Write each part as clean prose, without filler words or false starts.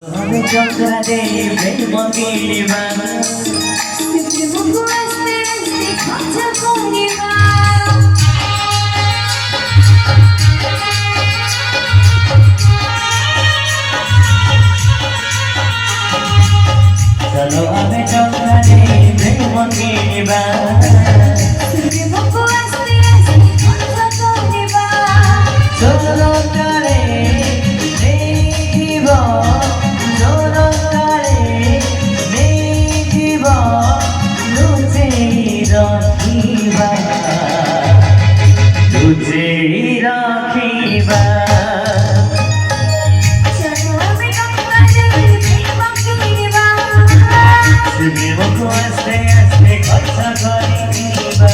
Ave chakra de prema kirva Sivje mugu este khacha kongiva Chalo ave chakra de prema kirva Sivje mugu este khacha kongiva Chalo kare deviva तुझे राखीबा चलो हमें कपड़ा जल्दी प्रेम कीबा प्रेम को आस्ते आस्ते खर्चा करीबा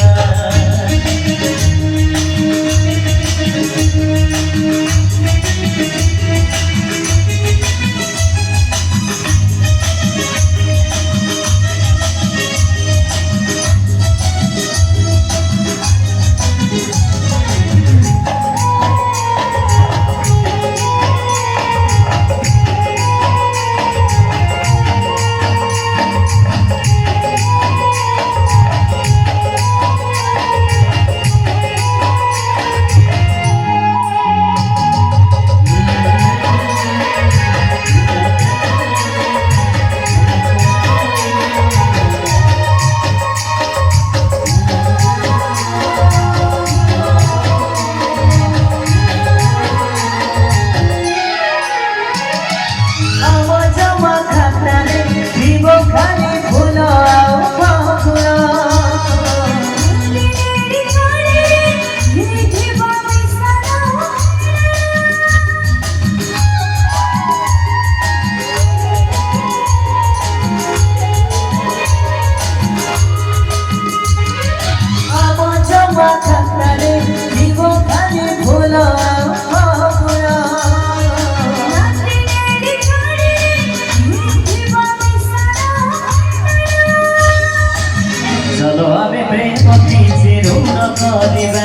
चलो हमें प्रेम पीछे ऋण करिबा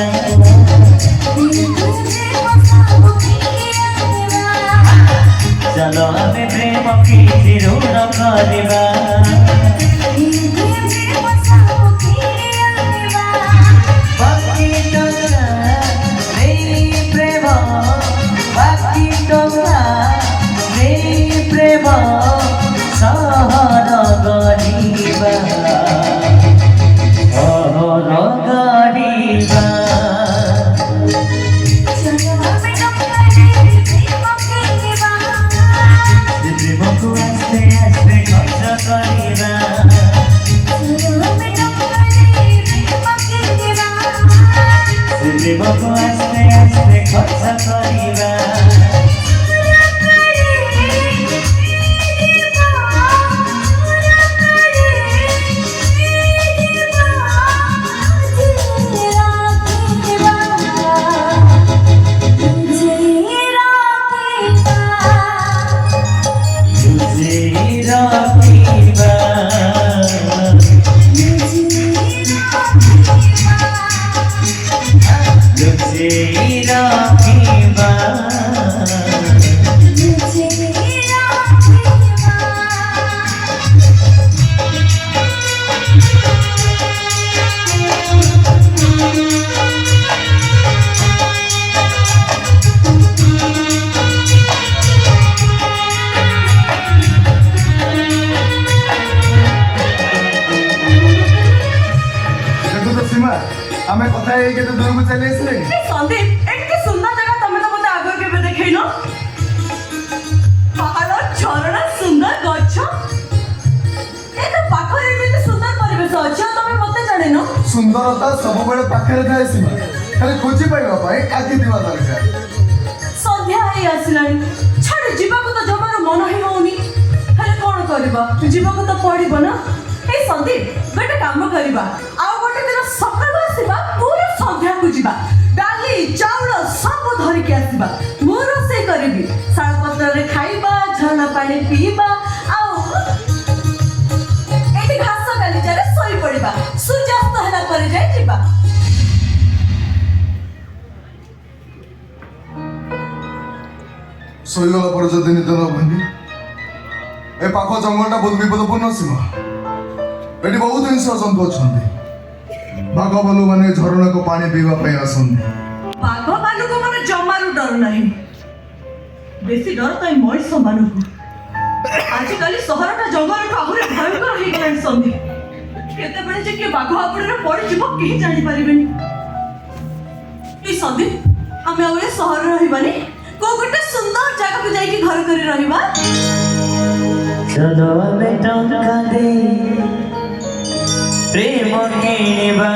चलो हमें प्रेम पीछे ऋण करिबा बाकी टोला मेरी प्रेम बाकी टोला मेरी प्रेम सहर गरिबा Boko aste aste khotsa kariba हमें कथा है कि तो दूर को चले इसलिए संदीप एते सुंदर जगह तमे तो मते आगे केबे देखैनो पहाड़ झरना सुंदर गछ एते पाखरे एते सुंदर परिवेश अछि तमे मते जानिनो सुंदरता सब बड़े पाखरे थाए सीमा खाली खोजी पाइबा भाई आगे दिवा दरकार संध्या हे आसिलानी छाड़ जीवा को तो जमार मन ही होनी खाली कोन करबा जीवा को तो पड़िबो ना ए संदीप गोटे काम करबा आ गोटे दिन सकाळ आसीबा पूरा संध्या को जीवा डाली चाउल सब धरि के आसीबा मोर से करबी साल पत्र रे खाइबा झरना पानी पीबा आ एटी घास गाली जारे सोई पड़िबा सूर्यास्त हला पर जाय जीवा ଶୋଇଗଲା ପରେ ଯଦି ନିଦ ନ ଭାଙ୍ଗି ए पाख जंगलटा बहुत विपदपूर्ण सीमा एटी बहुत हिंस्र जंतु अच्छा बाघ भालू माने झरणा को पानी पीवा पे आसंती बाघ भालू को मन जमारू डर नहीं बेसी डर तो मଣିଷ ମାନଙ୍କୁ आजिकल सहरटा जंगल आहुरी भयंकर हो गला संदीप केतेबेले जे के बाघ आपड़े पड़ी जीव केही जानि परिबेनी ई संदीप हमें ओए सहर रहिबानी को गोटे सुंदर जगह को जाई के घर करी रहिबा चलो हमें टंका दे प्रेम किणवा